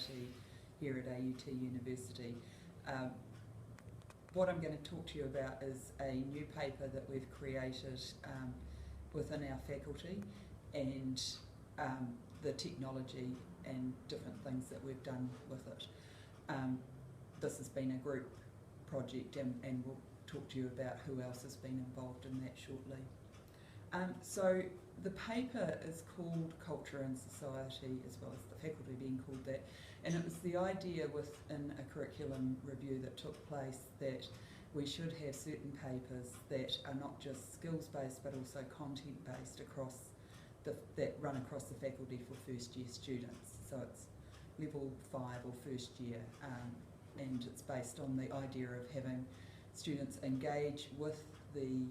Society here at AUT University. What I'm going to talk to you about is a new paper that we've created within our faculty, and the technology and different things that we've done with it. This has been a group project, and we'll talk to you about who else has been involved in that shortly. So the paper is called Culture and Society, as well as the faculty being called that, and it was the idea within a curriculum review that took place that we should have certain papers that are not just skills-based but also content-based that run across the faculty for first year students. So it's level 5 or first year, and it's based on the idea of having students engage with the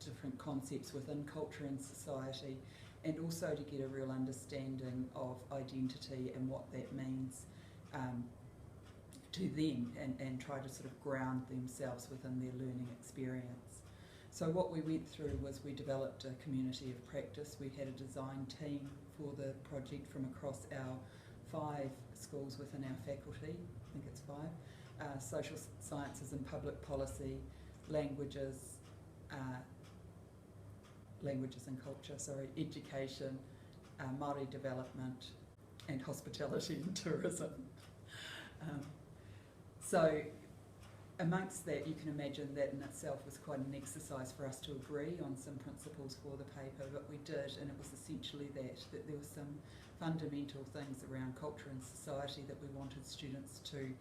different concepts within culture and society, and also to get a real understanding of identity and what that means to them, and try to sort of ground themselves within their learning experience. So what we went through was we developed a community of practice. We had a design team for the project from across our 5 schools within our faculty, I think it's 5, social sciences and public policy, languages and culture, education, Māori development, and hospitality and tourism. So amongst that, you can imagine that in itself was quite an exercise for us to agree on some principles for the paper, but we did, and it was essentially that there were some fundamental things around culture and society that we wanted students to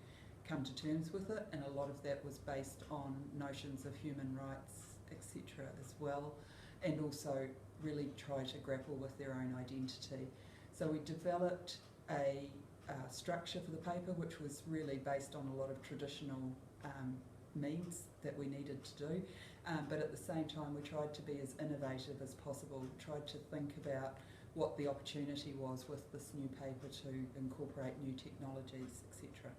come to terms with it, and a lot of that was based on notions of human rights, etc. as well, and also really try to grapple with their own identity. So we developed a structure for the paper which was really based on a lot of traditional means that we needed to do, but at the same time we tried to be as innovative as possible, tried to think about what the opportunity was with this new paper to incorporate new technologies, etc.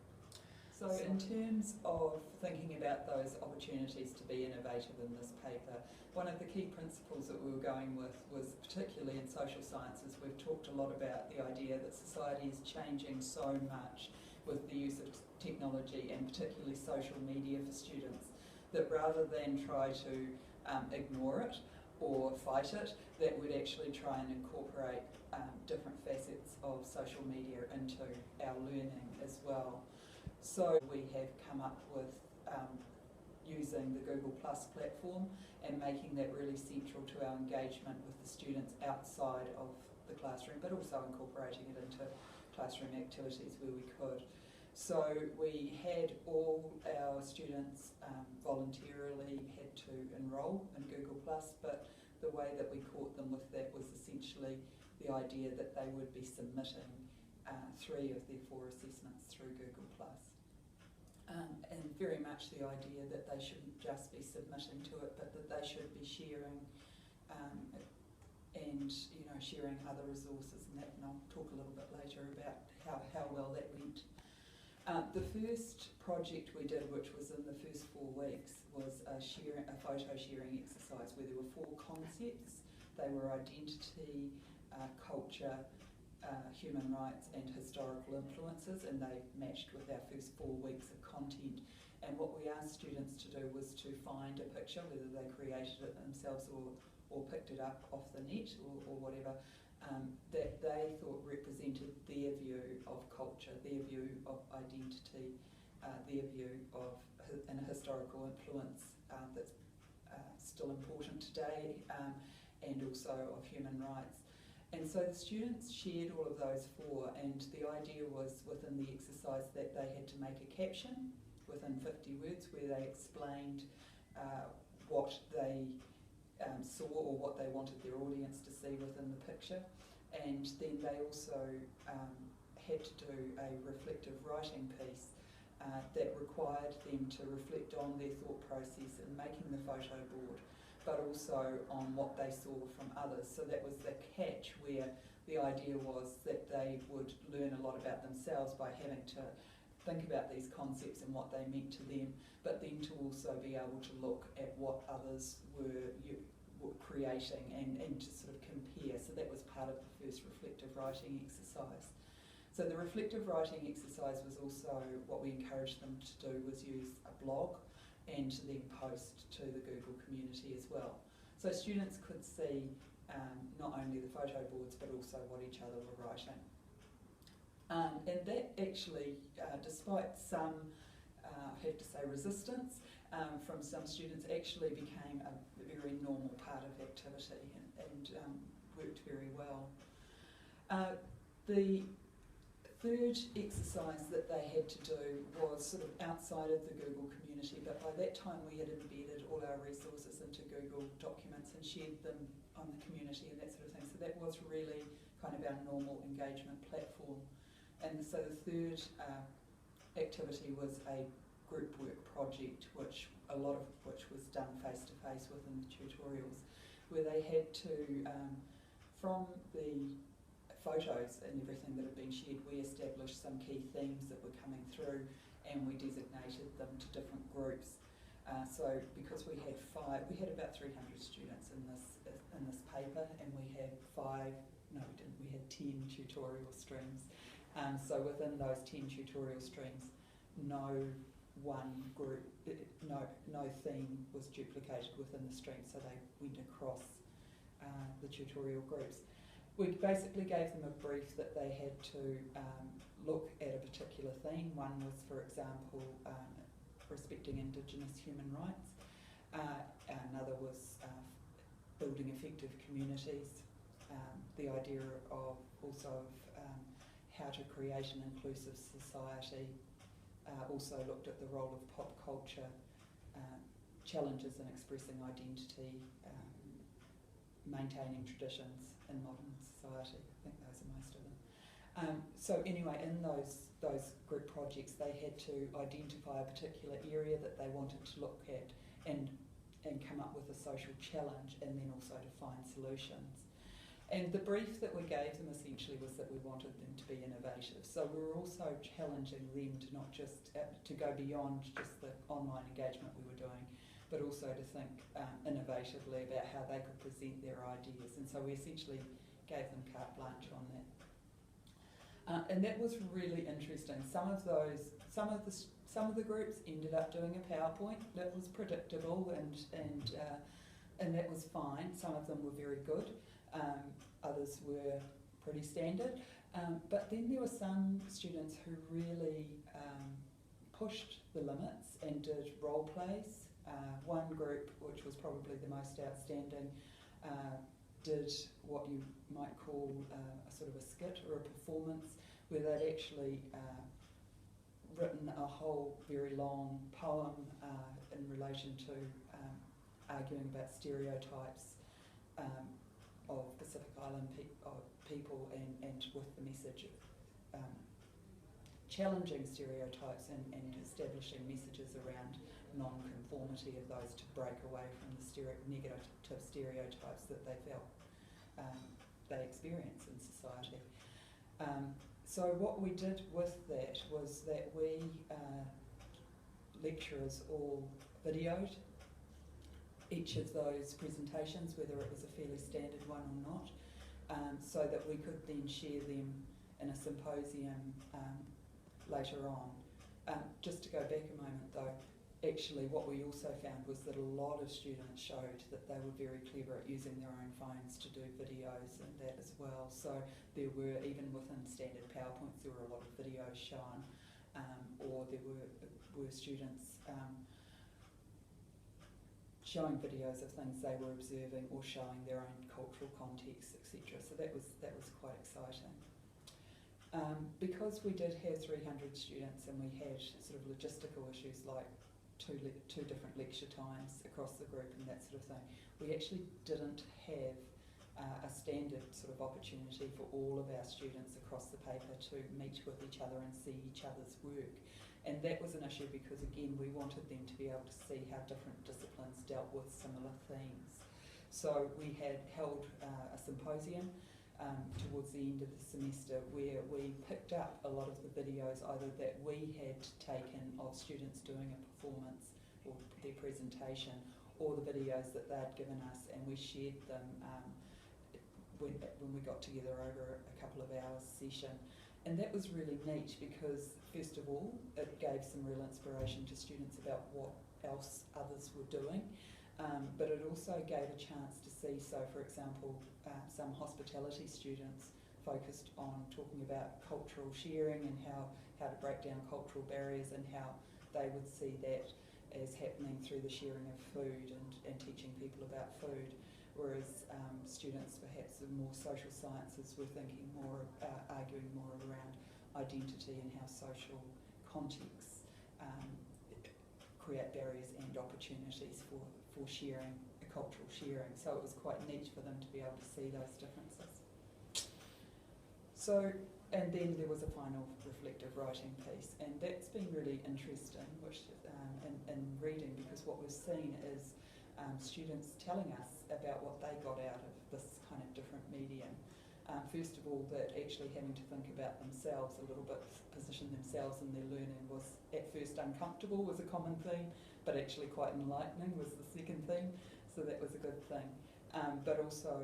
So in terms of thinking about those opportunities to be innovative in this paper, one of the key principles that we were going with was, particularly in social sciences, we've talked a lot about the idea that society is changing so much with the use of technology, and particularly social media for students, that rather than try to ignore it or fight it, that we'd actually try and incorporate different facets of social media into our learning as well. So we have come up with using the Google Plus platform and making that really central to our engagement with the students outside of the classroom, but also incorporating it into classroom activities where we could. So we had all our students voluntarily had to enrol in Google Plus, but the way that we caught them with that was essentially the idea that they would be submitting 3 of their 4 assessments through Google Plus. And very much the idea that they shouldn't just be submitting to it, but that they should be sharing and sharing other resources and that, and I'll talk a little bit later about how well that went. The first project we did, which was in the first 4 weeks, was a photo sharing exercise where there were 4 concepts. They were identity, culture, human rights and historical influences, and they matched with our first 4 weeks of content. And what we asked students to do was to find a picture, whether they created it themselves or picked it up off the net or whatever, that they thought represented their view of culture, their view of identity, their view of an historical influence that's still important today, and also of human rights. And so the students shared all of those 4, and the idea was within the exercise that they had to make a caption within 50 words where they explained what they saw or what they wanted their audience to see within the picture. And then they also had to do a reflective writing piece that required them to reflect on their thought process in making the photo board, but also on what they saw from others. So that was the catch, where the idea was that they would learn a lot about themselves by having to think about these concepts and what they meant to them, but then to also be able to look at what others were creating and to sort of compare. So that was part of the first reflective writing exercise. So the reflective writing exercise was also what we encouraged them to do, was use a blog and then post to the Google community as well. So students could see not only the photo boards but also what each other were writing. And that actually, despite some, I have to say, resistance from some students, actually became a very normal part of activity and worked very well. The third exercise that they had to do was sort of outside of the Google community, but by that time we had embedded all our resources into Google documents and shared them on the community and that sort of thing. So that was really kind of our normal engagement platform. And so the third activity was a group work project, which a lot of which was done face-to-face within the tutorials, where they had to, from the photos and everything that had been shared, we established some key themes that were coming through and we designated them to different groups. So because we had about 300 students in this paper, and we had 10 tutorial streams. So within those 10 tutorial streams, no theme was duplicated within the stream, so they went across the tutorial groups. We basically gave them a brief that they had to look at a particular theme. One was, for example, respecting Indigenous human rights. Another was building effective communities. The idea of also how to create an inclusive society. Also looked at the role of pop culture, challenges in expressing identity, maintaining traditions in modern society. I think those are most of them. So anyway, in those group projects, they had to identify a particular area that they wanted to look at and come up with a social challenge, and then also to find solutions. And the brief that we gave them essentially was that we wanted them to be innovative. So we were also challenging them to not just to go beyond just the online engagement we were doing, but also to think innovatively about how they could present their ideas. And so we essentially gave them carte blanche on that. And that was really interesting. Some of the groups ended up doing a PowerPoint. That was predictable, and that was fine. Some of them were very good. Others were pretty standard. But then there were some students who really pushed the limits and did role plays. One group, which was probably the most outstanding, did what you might call a sort of a skit or a performance, where they'd actually written a whole very long poem in relation to arguing about stereotypes of Pacific Island people, and with the message of challenging stereotypes and establishing messages around non-conformity of those, to break away from the negative stereotypes that they felt they experience in society. So what we did with that was that we lecturers all videoed each of those presentations, whether it was a fairly standard one or not, so that we could then share them in a symposium later on. Just to go back a moment though, actually what we also found was that a lot of students showed that they were very clever at using their own phones to do videos and that as well. So there were, even within standard PowerPoints, there were a lot of videos shown, or there were students showing videos of things they were observing, or showing their own cultural context, etc. So that was quite exciting. Because we did have 300 students and we had sort of logistical issues like two different lecture times across the group and that sort of thing, we actually didn't have a standard sort of opportunity for all of our students across the paper to meet with each other and see each other's work. And that was an issue because, again, we wanted them to be able to see how different disciplines dealt with similar themes. So we had held a symposium towards the end of the semester, where we picked up a lot of the videos either that we had taken of students doing a performance or their presentation, or the videos that they'd given us, and we shared them when we got together over a couple of hours session. And that was really neat because, first of all, it gave some real inspiration to students about what else others were doing, but it also gave a chance to see, so for example, some hospitality students focused on talking about cultural sharing and how to break down cultural barriers and how they would see that as happening through the sharing of food and teaching people about food. Whereas students perhaps of more social sciences were thinking more, arguing more around identity and how social contexts create barriers and opportunities for sharing, cultural sharing. So it was quite neat for them to be able to see those differences. So, and then there was a final reflective writing piece, and that's been really interesting, which in reading, because what we've seen is students telling us about what they got out of this kind of different medium. First of all, that actually having to think about themselves a little bit, position themselves in their learning was at first uncomfortable, was a common theme, but actually quite enlightening was the second theme, so that was a good thing. But also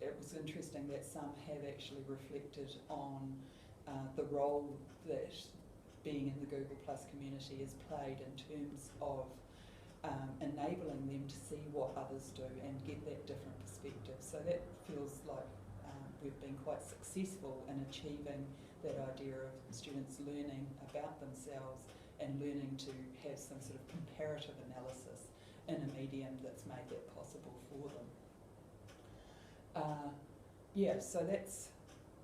it was interesting that some have actually reflected on the role that being in the Google Plus community has played in terms of enabling them to see what others do and get that different perspective. So that feels like we've been quite successful in achieving that idea of students learning about themselves and learning to have some sort of comparative analysis in a medium that's made that possible for them. Yeah, so that's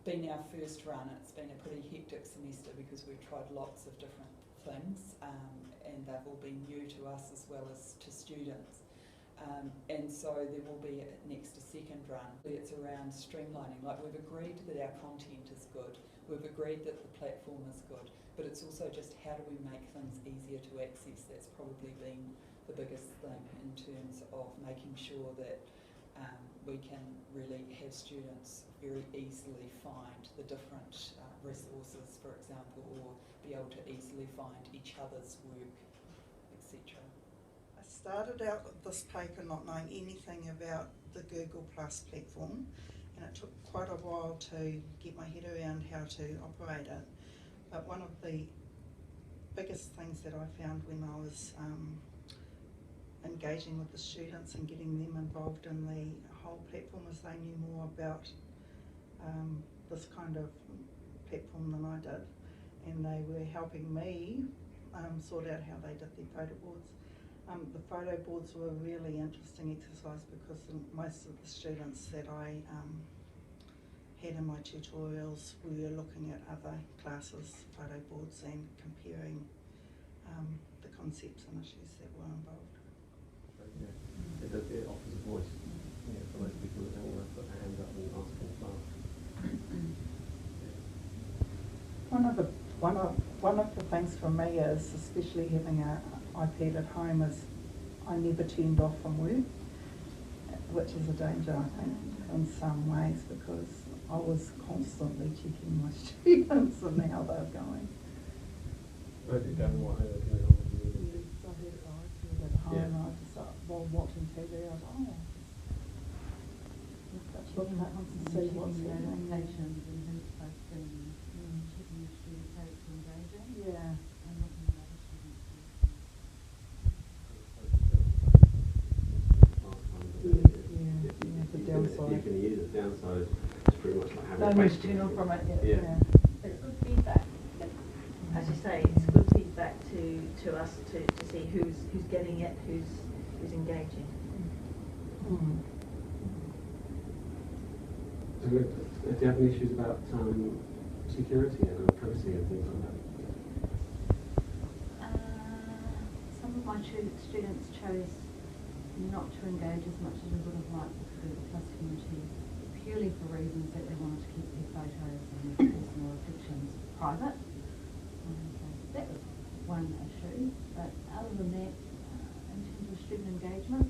been our first run. It's been a pretty hectic semester because we've tried lots of different things, and they've all been new to us as well as to students. And so there will be next a second run. It's around streamlining. Like, we've agreed that our content is good, we've agreed that the platform is good, but it's also just how do we make things easier to access. That's probably been the biggest thing in terms of making sure that we can really have students very easily find the different resources, for example, or be able to easily find each other's work, etc. I started out with this paper not knowing anything about the Google Plus platform, and it took quite a while to get my head around how to operate it. But one of the biggest things that I found when I was engaging with the students and getting them involved in the whole platform is they knew more about this kind of platform than I did, and they were helping me sort out how they did their photo boards. The photo boards were a really interesting exercise because most of the students that I had in my tutorials were looking at other classes' photo boards and comparing the concepts and issues that were involved. Yeah. It offers a voice for those people that don't want to put their hand up and ask for class. One of the things for me is, especially having an iPad at home, is I never turned off from work, which is a danger, I think, in some ways, because I was constantly checking my students and how they were going. I did that what they were doing on the community. Yes, I had it at home, and I just while watching TV, I was looking at to see what's happening. Notifications and who's posting, checking the students how it's engaging. Yeah. And looking at other students. The downside. You can use the downside. It's pretty much like having No a need to question. turn off from it. Yeah. It's good feedback. As you say, it's good feedback to us to see who's getting it, who's engaging. Mm. So, do you have any issues about security and privacy and things like that? Some of my students chose not to engage as much as we would have liked with the Plus community, purely for reasons that they wanted to keep their photos and their personal reflections private. So that was one issue, but other than that, in terms of student engagement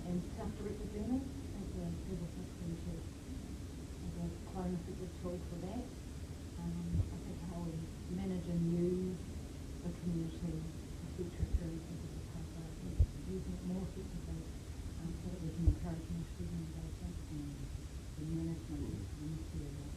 and self-directed learning, I think the Google Plus community is quite an effective tool for that. I think how we manage and use the community for future experiences of the paper, using it more effectively so that we can encourage more student engagement and the management of the material.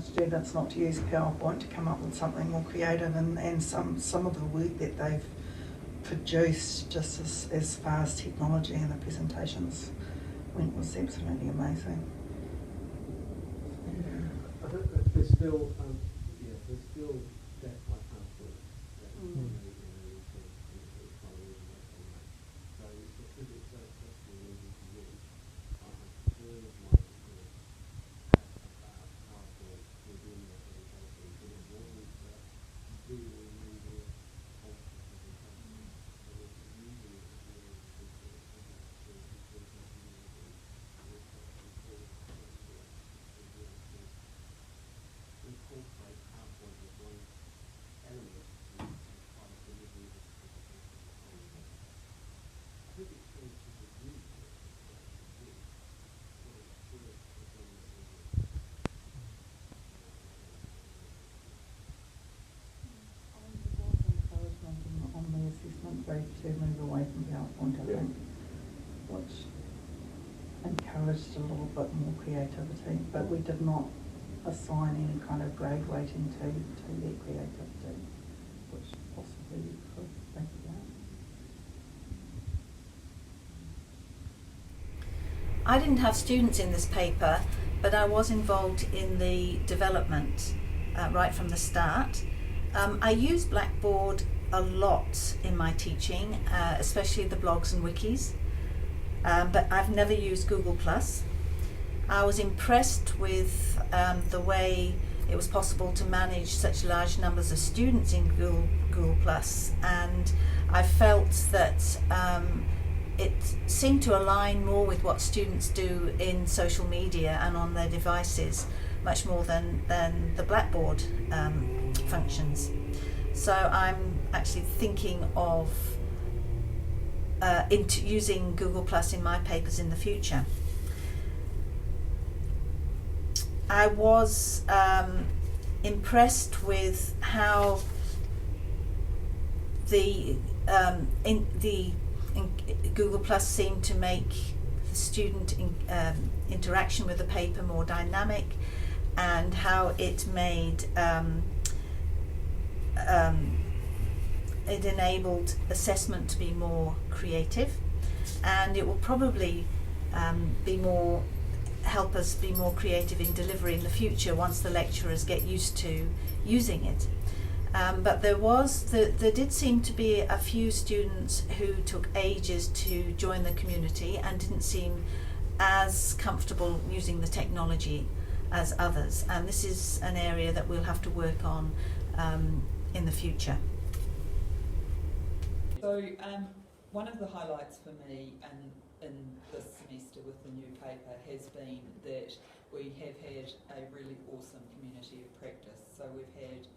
students not to use PowerPoint, to come up with something more creative, and some of the work that they've produced just as far as technology and the presentations went was absolutely amazing. I think that there's still that quite hard work. On the assessment brief to move away from PowerPoint, I think, which encouraged a little bit more creativity, but we did not assign any kind of grade weighting to their creativity, which possibly you could think about. I didn't have students in this paper, but I was involved in the development right from the start. I use Blackboard a lot in my teaching, especially the blogs and wikis, but I've never used Google+. I was impressed with the way it was possible to manage such large numbers of students in Google+, and I felt that it seemed to align more with what students do in social media and on their devices, much more than the Blackboard functions. So I'm actually thinking of using Google Plus in my papers in the future. I was impressed with how Google Plus seemed to make the student interaction with the paper more dynamic, and how it made it enabled assessment to be more creative, and it will probably help us be more creative in delivery in the future once the lecturers get used to using it. But there did seem to be a few students who took ages to join the community and didn't seem as comfortable using the technology as others, and this is an area that we'll have to work on in the future. So one of the highlights for me in this semester with the new paper has been that we have had a really awesome community of practice. So we've had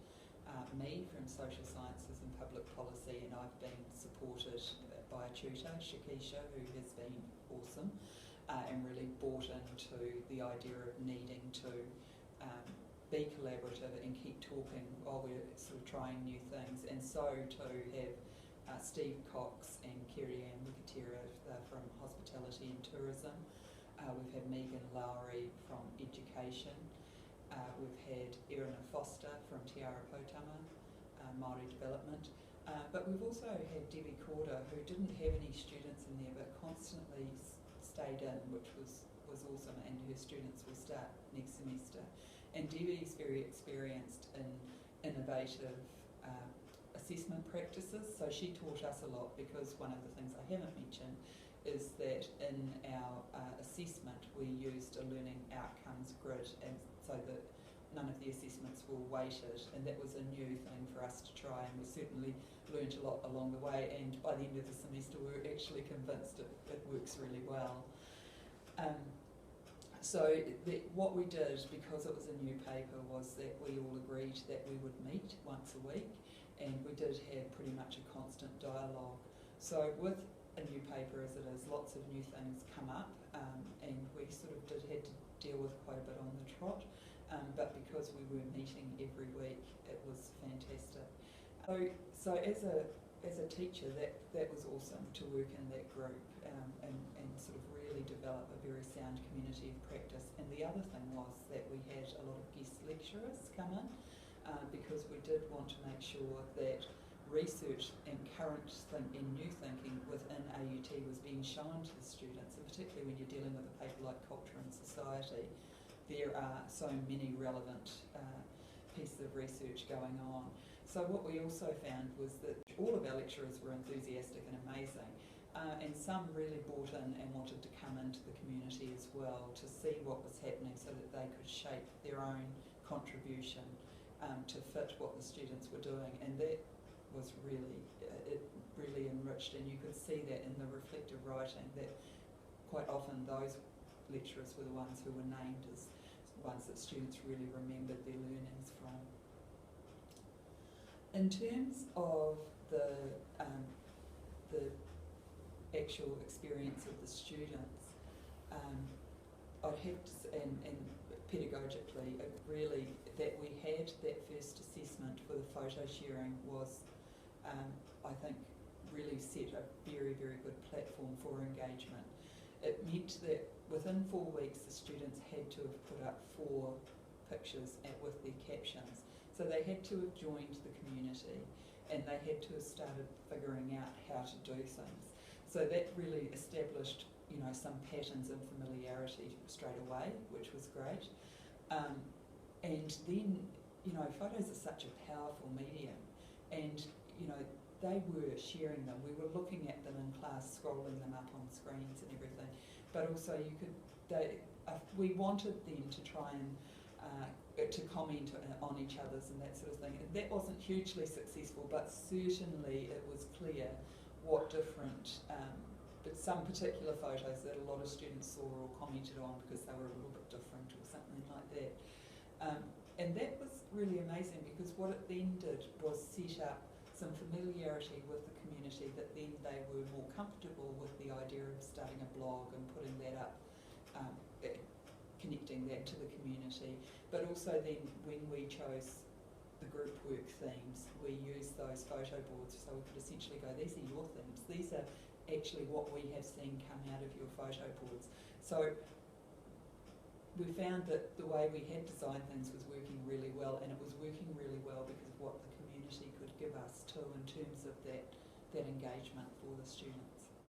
me from social sciences and public policy, and I've been supported by a tutor, Shakisha, who has been awesome and really bought into the idea of needing to be collaborative and keep talking while we're sort of trying new things. And so to have Steve Cox and Kerry-Ann Wikatera from hospitality and tourism. We've had Megan Lowry from education. We've had Erina Foster from Te Arapotama, Māori development. But we've also had Debbie Corder, who didn't have any students in there but constantly stayed in, which was awesome, and her students will start next semester. And Debbie's very experienced in innovative assessment practices, so she taught us a lot, because one of the things I haven't mentioned is that in our assessment we used a learning outcomes grid, and so that none of the assessments were weighted, and that was a new thing for us to try, and we certainly learnt a lot along the way, and by the end of the semester we were actually convinced it works really well. So what we did, because it was a new paper, was that we all agreed that we would meet once a week, and we did have pretty much a constant dialogue. So with a new paper as it is, lots of new things come up, and we sort of had to deal with quite a bit on the trot, but because we were meeting every week, it was fantastic. So as a as a teacher, that was awesome to work in that group and sort of really develop a very sound community of practice. And the other thing was that we had a lot of guest lecturers come in because we did want to make sure that research and current and new thinking within AUT was being shown to the students, and particularly when you're dealing with a paper like Culture and Society, there are so many relevant pieces of research going on. So what we also found was that all of our lecturers were enthusiastic and amazing, and some really bought in and wanted to come into the community as well to see what was happening so that they could shape their own contribution to fit what the students were doing, and that was really, it really enriched, and you could see that in the reflective writing that quite often those lecturers were the ones who were named as ones that students really remembered their learnings from. In terms of the actual experience of the students, I'd have to say, and pedagogically, it really, that we had that first assessment for the photo sharing was, I think, really set a very, very good platform for engagement. It meant that within 4 weeks the students had to have put up 4 pictures with their captions. So they had to have joined the community and they had to have started figuring out how to do things. So that really established, you know, some patterns and familiarity straight away, which was great. And then, you know, photos are such a powerful medium, and, you know, they were sharing them. We were looking at them in class, scrolling them up on screens and everything. But also, we wanted them to try and to comment on each other's and that sort of thing. And that wasn't hugely successful, but certainly it was clear what different, but some particular photos that a lot of students saw or commented on because they were a little bit different or something like that. And that was really amazing, because what it then did was set up some familiarity with the community, that then they were more comfortable with the idea of starting a blog and putting that up, connecting that to the community. But also then when we chose the group work themes, we used those photo boards, so we could essentially go, these are your themes, these are actually what we have seen come out of your photo boards. So we found that the way we had designed things was working really well, and it was working really well because of what the community could give us too in terms of that engagement for the students.